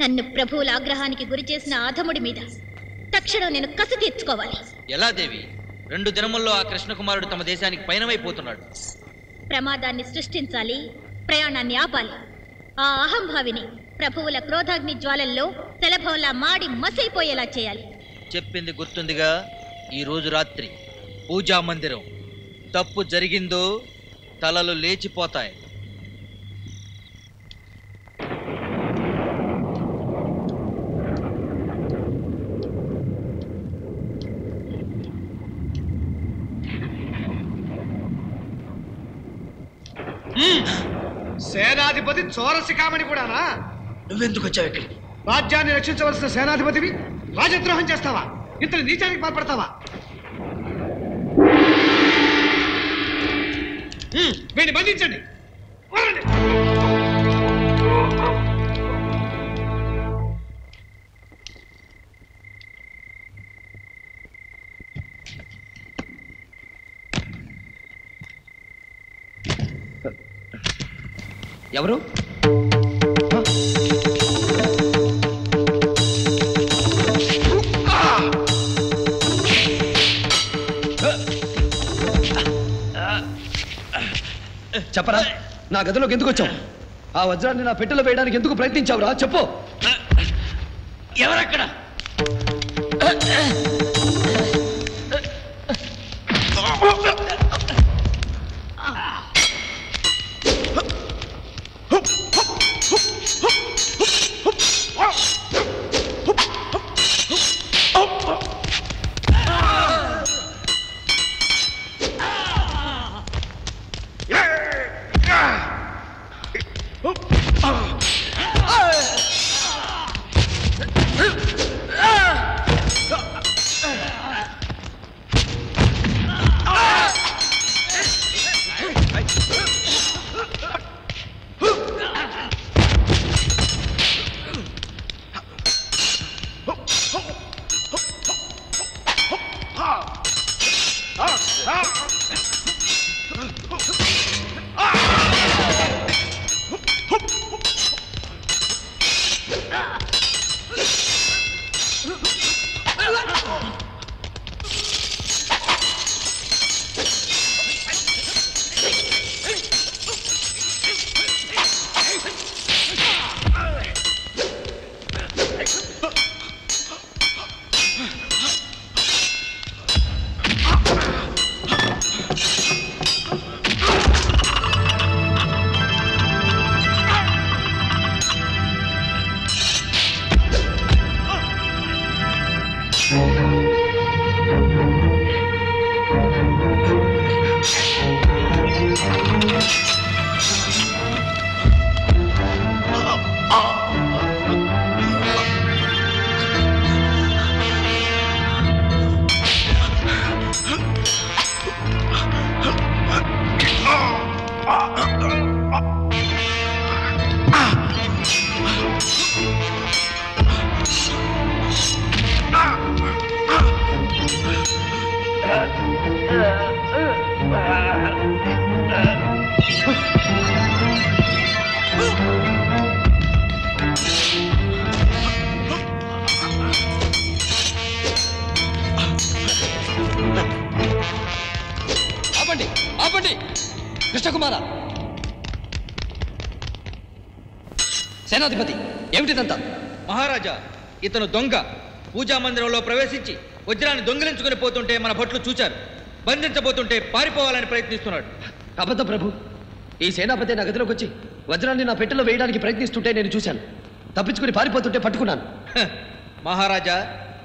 నన్ను ప్రభువుల ఆగ్రహానికి గురి చేసిన ఆధముడి మీద తక్షణం నేను కసి తీర్చుకోవాలి. ఎలా దేవి? 2 దినముల్లో ఆ కృష్ణకుమారుడు తమ దేశానికి పయనమైపోతున్నాడు. ప్రమాదాన్ని సృష్టించాలి, ప్రయాణాన్ని ఆపాలి. ఆ అహంభావిని ప్రభువుల క్రోధాగ్ని జ్వాలల్లో శలభంలా మాడి మసైపోయేలా చేయాలి. చెప్పింది గుర్తుందిగా? ఈ రోజు రాత్రి పూజా మందిరం. తప్పు జరిగిందో తలలు లేచిపోతాయి. సేనాధిపతి చోరశిఖామణి కూడానా? నువ్వెందుకు వచ్చావు ఇక్కడికి? రాజ్యాన్ని రక్షించవలసిన సేనాధిపతివి రాజద్రోహం చేస్తావా? ఇంత నీచానికి పాల్పడతావా? వీడిని బంధించండి. ఎవరు? చెప్పరా, నా గదిలోకి ఎందుకు వచ్చావు? ఆ వజ్రాన్ని నా పెట్టెలో వేయడానికి ఎందుకు ప్రయత్నించావురా? చెప్పు. ఎవరక్కడ? ఆపండి, ఆపండి! కృష్ణకుమార, సేనాధిపతి, ఏమిటిదంతా? మహారాజా, ఇతను దొంగ. పూజా మందిరంలో ప్రవేశించి వజ్రాన్ని దొంగిలించుకుని పోతుంటే మన భట్లు చూచారు. బంధించబోతుంటే పారిపోవాలని ప్రయత్నిస్తున్నాడు. అబద్ధం ప్రభు. ఈ సేనాపతి నా గదిలోకి వచ్చి వజ్రాన్ని నా పెట్టెలో వేయడానికి ప్రయత్నిస్తుంటే నేను చూశాను. తప్పించుకుని పారిపోతుంటే పట్టుకున్నాను. మహారాజా,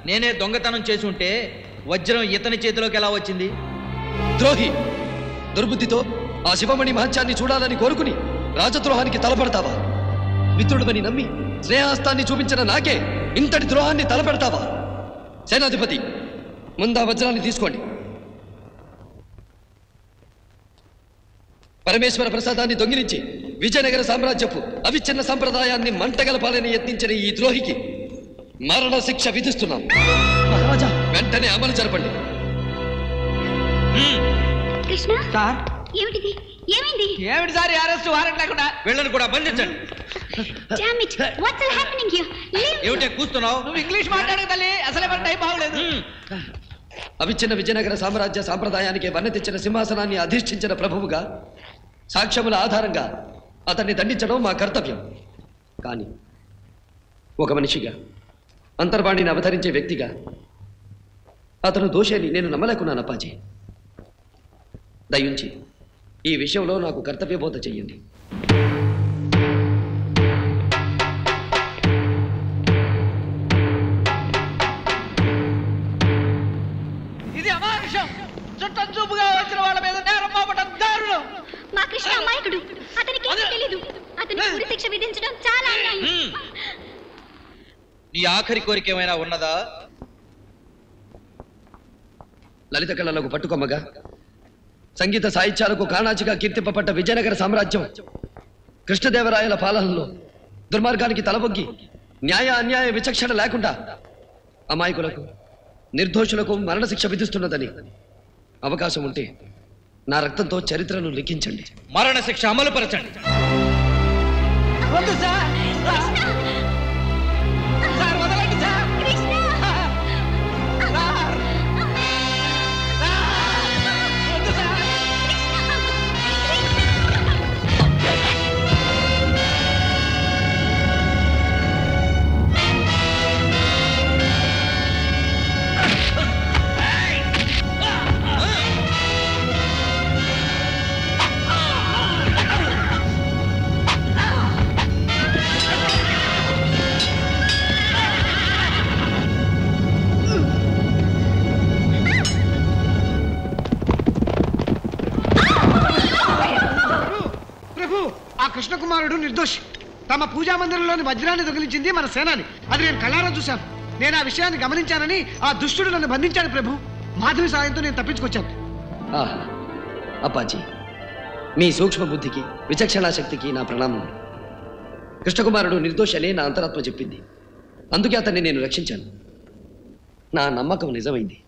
నేనే దొంగతనం చేసి ఉంటే వజ్రం ఇతని చేతిలోకి ఎలా వచ్చింది? ద్రోహి! దుర్బుద్ధితో ఆ శివమణి మహత్యాన్ని చూడాలని కోరుకుని రాజద్రోహానికి తలపడతావా? మిత్రుడివని నమ్మి స్నేహాస్తాన్ని చూపించిన నాకే ఇంతటి ద్రోహాన్ని తలపెడతావా? సేనాధిపతి, ముందా వజ్రాన్ని తీసుకోండి. పరమేశ్వర ప్రసాదాన్ని దొంగిలించి విజయనగర సామ్రాజ్యపు అవిచ్ఛిన్న సంప్రదాయాన్ని మంటగలపాలని యత్నించిన ఈ ద్రోహికి మరణ శిక్ష విధిస్తున్నాం. మహారాజా, వెంటనే అమలు జరపండి. కృష్ణ సార్, ఏమిటిది? ఏమైంది? ఏమిటి సార్ అరెస్ట్ వారెంట్ లేకుండా? వీళ్ళని కూడా బంధించండి. Damn it! What's all happening here? ఏమిటే కూస్తున్నావు? నువ్వు ఇంగ్లీష్ మాట్లాడక తల్లి, అసలే మన టైం బాగలేదు. అవిచ్ఛిన్న విజయనగర సామ్రాజ్య సాంప్రదాయానికి వన్నె తెచ్చిన సింహాసనాన్ని అధిష్ఠించిన ప్రభువుగా సాక్ష్యముల ఆధారంగా అతన్ని దండించడం మా కర్తవ్యం. కానీ ఒక మనిషిగా, అంతర్వాణిని అవతరించే వ్యక్తిగా అతను దోషేని నేను నమ్మలేకున్నాను అప్పాజీ. దయించి ఈ విషయంలో నాకు కర్తవ్యబోధ చెయ్యండి. ఇది అమానుషం. చుట్టం చూపుగా వచ్చిన వాళ్ళ మీద నేరం మోపడం దారుణం. మా కృష్ణ అమాయకుడు. అతనికి ఏమీ తెలీదు. అతనికి ఉరి శిక్ష విధించడం చాలా అన్యాయం. నీ ఆఖరి కోరిక ఏమైనా ఉన్నదా? లలిత కళలకు పట్టుకొమ్మగా, సంగీత సాహిత్యాలకు కాణాచిగా కీర్తింపబడ్డ విజయనగర సామ్రాజ్యం కృష్ణదేవరాయల పాలనలో దుర్మార్గానికి తలబొగ్గి న్యాయ అన్యాయ విచక్షణ లేకుండా అమాయకులకు, నిర్దోషులకు మరణశిక్ష విధిస్తున్నదని అవకాశం ఉంటే నా రక్తంతో చరిత్రను లిఖించండి. మరణశిక్ష అమలుపరచండి. వద్దు సార్, సార్ వదలండి సార్. సార్, వద్దు సార్. ఆ కృష్ణకుమారుడు నిర్దోషి. తమ పూజా మందిరంలోని వజ్రాన్ని దొంగిలించింది మన సేనాని. అది నేను కళ్ళారా చూశాను. నేను ఆ విషయాన్ని గమనించానని ఆ దుష్టుడు నన్ను బంధించాడు ప్రభు. మాధవి సాయంతో నేను తప్పించుకొచ్చాను. అప్పాజీ, మీ సూక్ష్మ బుద్ధికి, విచక్షణా శక్తికి నా ప్రణామం. కృష్ణకుమారుడు నిర్దోషి అనే నా అంతరాత్మ చెప్పింది. అందుకే అతన్ని నేను రక్షించాను. నా నమ్మకం నిజమైంది.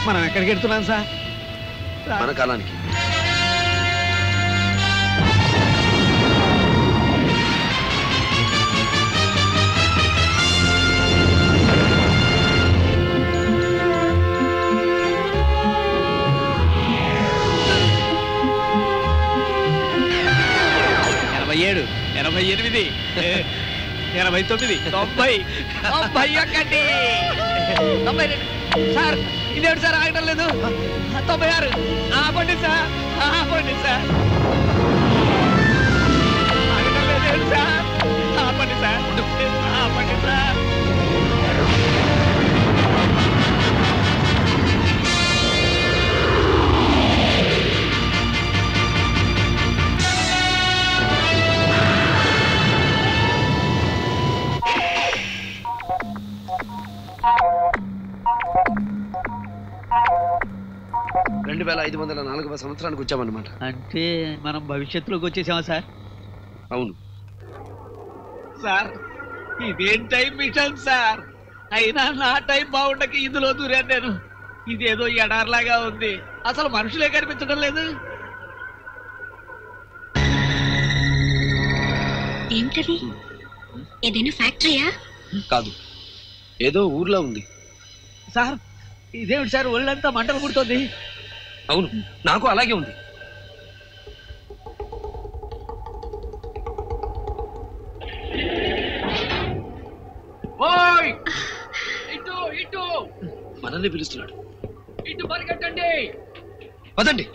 మనం ఎక్కడికి వెళ్తున్నాం సార్? మన కాలానికి. ఏడు 88 89 90 91 92 సార్. ఇదేంటి సార్ ఆగటం లేదు? 96 ఆపండి సార్, ఆపండి సార్. ఆగటం లేదు సార్, ఆపండి సార్, ఆపండి సార్. సంవత్సరానికి వచ్చామన్నమాట. అంటే మనం భవిష్యత్తులోకి వచ్చేసామా సార్? అవును సార్, ఇదేం టైం మిషన్ సార్. అయినా నా టైం బాగుండక ఇందులో దూరాను నేను. ఇదేదో ఎడార్లాగా ఉంది, అసలు మనుషులే కనిపించడం లేదు. ఏంటది? ఏదైనా ఫ్యాక్టరీయా? కాదు, ఏదో ఊర్లో ఉంది. సార్ ఇదేమిటి సార్, ఒళ్ళంతా మంటలు పుడుతోంది. అవును, నాకు అలాగే ఉంది. ఓయ్ ఇటు ఇటు, మనల్ని పిలుస్తున్నాడు. ఇటు పరిగెట్టండి, పదండి.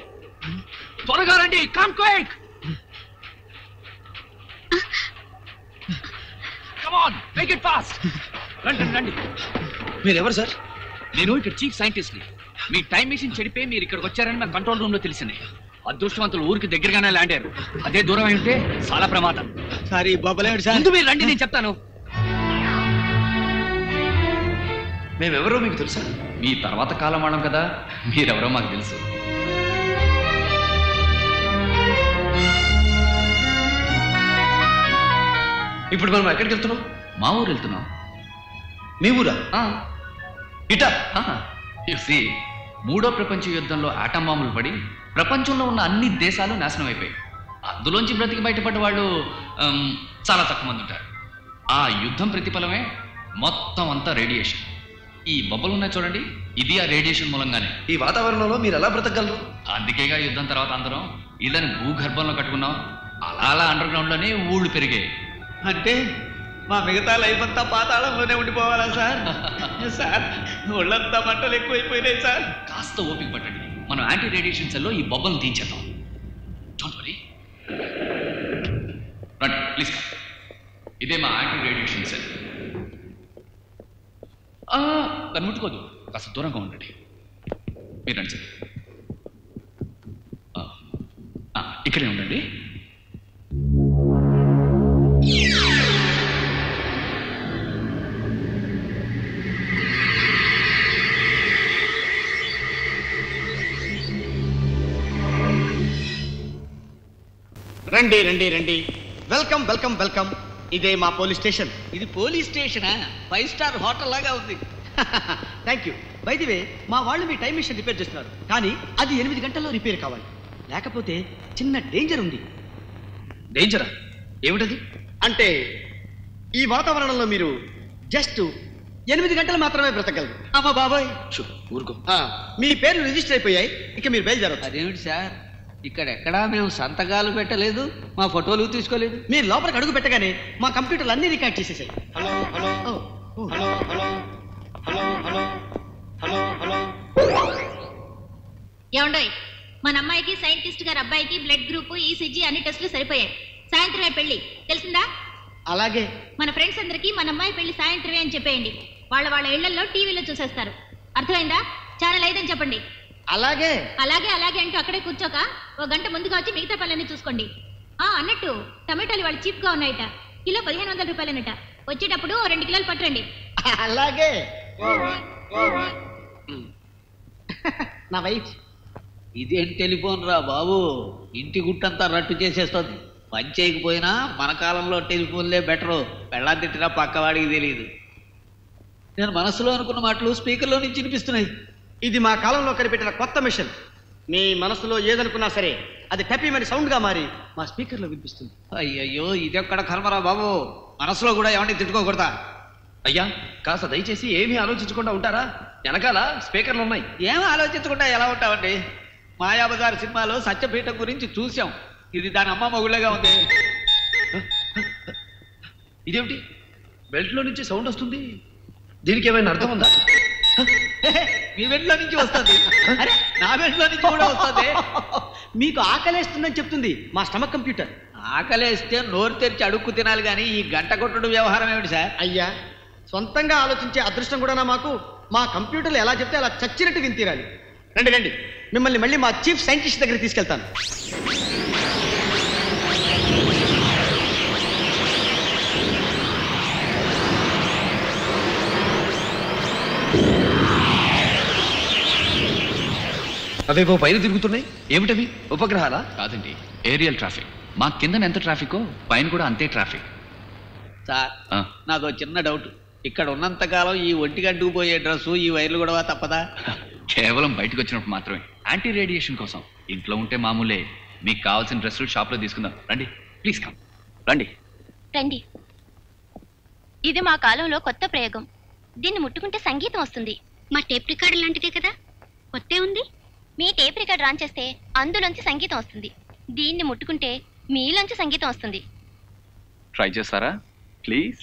త్వరగా రండి, come quick, come on make it fast. రండి రండి. మీరెవరు సార్? నేను ఇక్కడ చీఫ్ సైంటిస్ట్ ని. మీ టైం మెషిన్ చెడిపోయి మీరు ఇక్కడికి వచ్చారని మా కంట్రోల్ రూమ్ లో తెలిసింది. అదృష్టవంతులు ఊరికి దగ్గరగానే ల్యాండ్ అయ్యారు. అదే దూరం అయి ఉంటే చాలా ప్రమాదం. సారీ బాబలేడు సార్. ముందు మీరు రండి, నేను చెప్తాను. మేమెవరో మీకు తెలుసా? మీ తర్వాత కాలం వాడడం కదా, మీరెవరో మాకు తెలుసు. ఇప్పుడు మనం ఎక్కడికి వెళ్తున్నాం? మా ఊరు వెళ్తున్నాం. మీ ఊరా? ఇటా? See, మూడో ప్రపంచ యుద్ధంలో ఆటం బాంబులు పడి ప్రపంచంలో ఉన్న అన్ని దేశాలు నాశనం అయిపోయాయి. అందులోంచి బ్రతికి బయటపడ్డ వాళ్ళు చాలా తక్కువ మంది ఉంటారు. ఆ యుద్ధం ప్రతిఫలమే మొత్తం అంతా రేడియేషన్. ఈ బొబ్బలు ఉన్నాయి చూడండి, ఇది ఆ రేడియేషన్ మూలంగానే. ఈ వాతావరణంలో మీరు ఎలా బ్రతకగలరు? అందుకేగా యుద్ధం తర్వాత అందరం ఇళ్ళని భూగర్భంలో కట్టుకున్నాం. అలా అలా అండర్ గ్రౌండ్ లోనే ఊళ్ళు పెరిగాయి. అంటే మా మిగతా లైఫ్ అంతా పాతాళంలోనే ఉండిపోవాలా సార్? సార్ ఒళ్ళంతా మంటలు ఎక్కువైపోయినాయి సార్. కాస్త ఓపిక పట్టండి, మనం యాంటీ రేడియేషన్ సెల్లో ఈ బొబ్బలను తీయించేద్దాం. డోంట్ వరీ, రండి ప్లీజ్. ఇదే మా యాంటీ రేడియేషన్ సెల్. దాన్ని ముట్టుకోదు, కాస్త దూరంగా ఉండండి. మీరు రండి సార్, ఇక్కడే ఉండండి. రండి రండి రండి, వెల్కమ్ వెల్కమ్ వెల్కమ్. ఇదే మా పోలీస్ స్టేషన్. ఇది పోలీస్ స్టేషనా? 5 స్టార్ హోటల్ లాగా ఉంది. Thank you. By the way, మా వాళ్ళు మీ టైం మిషన్ రిపేర్ చేస్తున్నారు, కానీ అది 8 గంటల్లో రిపేర్ కావాలి, లేకపోతే చిన్న డేంజర్ ఉంది. డేంజరా? ఏమిటది? అంటే ఈ వాతావరణంలో మీరు జస్ట్ 8 గంటలు మాత్రమే బ్రతకగలరు. అమ్మా బాబాయ్, ఊరుకో. మీ పేర్లు రిజిస్టర్ అయిపోయాయి, ఇక మీరు బయలుదేరవచ్చు. అదేమిటి సార్, ఇక్కడెక్కడా మేము సంతకాలు పెట్టలేదు, మా ఫోటోలు తీసుకోలేదు. మీరు లోపలికి అడుగు పెట్టగానే మా కంప్యూటర్లు అన్ని రికార్డ్ చేసేసాయి. Hello hello hello hello hello hello hello hello. ఏమండోయ్, మన అమ్మాయికి సైంటిస్ట్ గారి అబ్బాయికి బ్లడ్ గ్రూప్, ఈసీజీ అన్ని టెస్టులు సరిపోయాయి. సాయంత్రమే పెళ్లి, తెలిసిందా? అలాగే. మన ఫ్రెండ్స్ అందరికీ మన అమ్మాయి పెళ్లి సాయంత్రమే అని చెప్పేయండి. వాళ్ళ ఇళ్లలో టీవీలో చూసేస్తారు. అర్థమైందా? ఛానల్ 5 అని చెప్పండి. అలాగే అలాగే అలాగే అంటూ అక్కడే కూర్చోక 1 గంట ముందుగా వచ్చి మిగతా పనులన్నీ చూసుకోండి. అన్నట్టు టమాటాలు వాళ్ళు చీప్గా ఉన్నాయట, కిలో 1500 రూపాయలనట. వచ్చేటప్పుడు 2 కిలోలు పట్టండి. అలాగే. నా వైఫ్. ఇదేం టెలిఫోన్ రా బాబు, ఇంటి గుట్టంతా రట్టు చేసేస్తుంది. పని చేయకపోయినా మన కాలంలో టెలిఫోన్లే బెటరు. పెళ్ళాం తిట్టినా పక్కవాడికి తెలియదు. నేను మనసులో అనుకున్న మాటలు స్పీకర్లో నుంచి వినిపిస్తున్నాయి. ఇది మా కాలంలో కనిపెట్టిన కొత్త మిషన్. మీ మనసులో ఏదనుకున్నా సరే అది టపీమని సౌండ్గా మారి మా స్పీకర్లో వినిపిస్తుంది. అయ్యయ్యో, ఇదెక్కడ కర్మరా బాబు, మనసులో కూడా ఎవరిని తిట్టుకోకూడదా? అయ్యా, కాస్త దయచేసి ఏమీ ఆలోచించకుండా ఉంటారా? వెనకాల స్పీకర్లు ఉన్నాయి. ఏం ఆలోచించకుండా ఎలా ఉంటామండి? మాయాబజార్ సినిమాలో సత్యపీఠం గురించి చూసాం. ఇది దాని అమ్మ మొగుళ్ళగా ఉంది. ఇదేమిటి, బెల్ట్లో నుంచి సౌండ్ వస్తుంది? దీనికి ఏమైనా అర్థం ఉందా? మీ బెడ్లో నుంచి వస్తుంది, అరే నా బెడ్లో నుంచి కూడా వస్తుంది. మీకు ఆకలేస్తుందని చెప్తుంది మా స్టమక్ కంప్యూటర్. ఆకలేస్తే నోరు తెరిచి అడుక్కు తినాలి, కానీ ఈ గంట కొట్టుడు వ్యవహారం ఏమిటి సార్? అయ్యా, సొంతంగా ఆలోచించే అదృష్టం కూడా మాకు మా కంప్యూటర్లు ఎలా చెప్తే అలా చచ్చినట్టు విని తీరాలి. రండి రండి, మిమ్మల్ని మళ్ళీ మా చీఫ్ సైంటిస్ట్ దగ్గర తీసుకెళ్తాను. అవేవో పైన తిరుగుతున్నాయి, ఏమిటవి? ఉపగ్రహాలా? కాదండి, ఏరియల్ ట్రాఫిక్. మా కింద ఎంత ట్రాఫికో పైన కూడా అంతే ట్రాఫిక్. సార్, నాదో చిన్న డౌట్. ఇక్కడ ఉన్నంతకాలం ఈ ఒంటి గంటకు పోయే డ్రెస్సు, ఈ వైర్లు కూడా తప్పదా? కేవలం బయటకు వచ్చినప్పుడు మాత్రమే, యాంటీ రేడియేషన్ కోసం. ఇంట్లో ఉంటే మామూలే. మీకు కావాల్సిన డ్రెస్సులు షాప్లో తీసుకుందాం. రండి ప్లీజ్ కమ్. రండి. రండి. ఇది మా కాలంలో కొత్త ప్రయోగం. దీన్ని ముట్టుకుంటే సంగీతం వస్తుంది. మా టేప్ రికార్డు లాంటిదే కదా, కొత్తే ఉంది. మీ టేప్ రికార్డ్ రాన్ చేస్తే అందులోంచి సంగీతం వస్తుంది. దీన్ని ముట్టుకుంటే మీలోంచి సంగీతం వస్తుంది. ట్రై చేస్తారా ప్లీజ్?